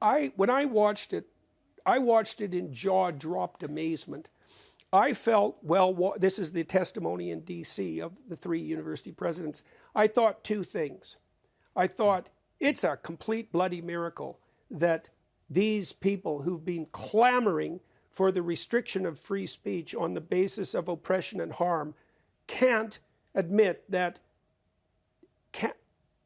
when I watched it in jaw-dropped amazement. I felt, well, this is the testimony in D.C. of the 3 university presidents. I thought 2 things. I thought it's a complete bloody miracle that these people who've been clamoring for the restriction of free speech on the basis of oppression and harm can't admit that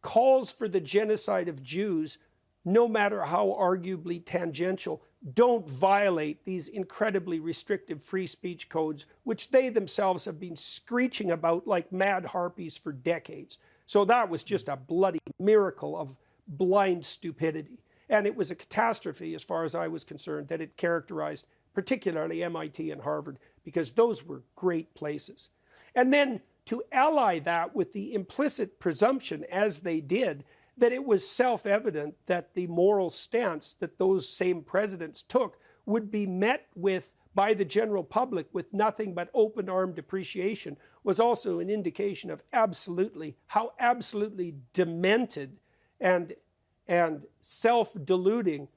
calls for the genocide of Jews, no matter how arguably tangential, don't violate these incredibly restrictive free speech codes, which they themselves have been screeching about like mad harpies for decades. So that was just a bloody miracle of blind stupidity. And it was a catastrophe, as far as I was concerned, that it characterized particularly MIT and Harvard, because those were great places. And then to ally that with the implicit presumption, as they did, that it was self-evident that the moral stance that those same presidents took would be met with, by the general public, with nothing but open-armed appreciation, was also an indication of how absolutely demented and self-diluting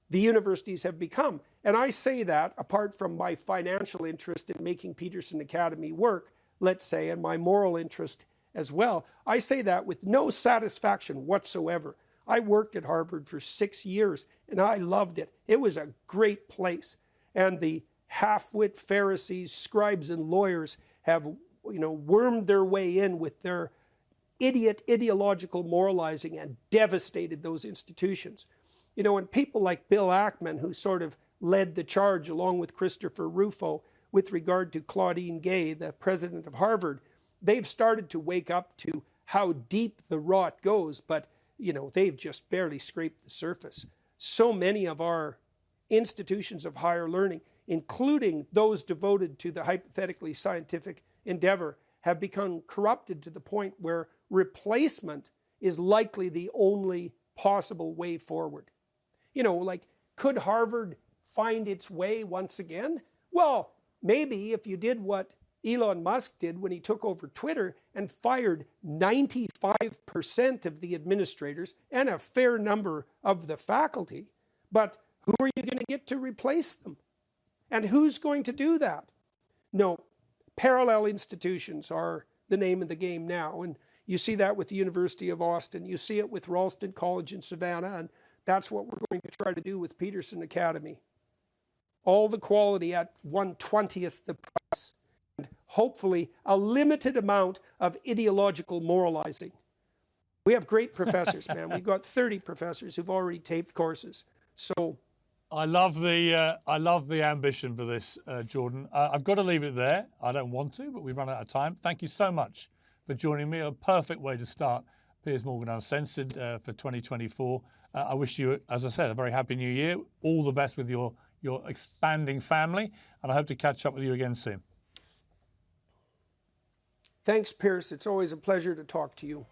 the universities have become. And I say that, apart from my financial interest in making Peterson Academy work, let's say, and my moral interest as well, I say that with no satisfaction whatsoever. I worked at Harvard for 6 years, and I loved it. It was a great place. And the half-wit Pharisees, scribes, and lawyers have, wormed their way in with their ideological moralizing and devastated those institutions. And people like Bill Ackman, who sort of led the charge along with Christopher Rufo with regard to Claudine Gay, the president of Harvard, they've started to wake up to how deep the rot goes, but they've just barely scraped the surface. So many of our institutions of higher learning, including those devoted to the hypothetically scientific endeavor, have become corrupted to the point where replacement is likely the only possible way forward. Could Harvard find its way once again? Well, maybe if you did what Elon Musk did when he took over Twitter and fired 95% of the administrators and a fair number of the faculty. But who are you going to get to replace them? And who's going to do that? No, parallel institutions are the name of the game now. And you see that with the University of Austin. You see it with Ralston College in Savannah. And that's what we're going to try to do with Peterson Academy. All the quality at 1/20th the price. And hopefully a limited amount of ideological moralizing. We have great professors, man. We've got 30 professors who've already taped courses. So I love the ambition for this, Jordan. I've got to leave it there. I don't want to, but we've run out of time. Thank you so much for joining me. A perfect way to start Piers Morgan Uncensored for 2024. I wish you, as I said, a very happy new year. All the best with your expanding family, and I hope to catch up with you again soon. Thanks, Piers. It's always a pleasure to talk to you.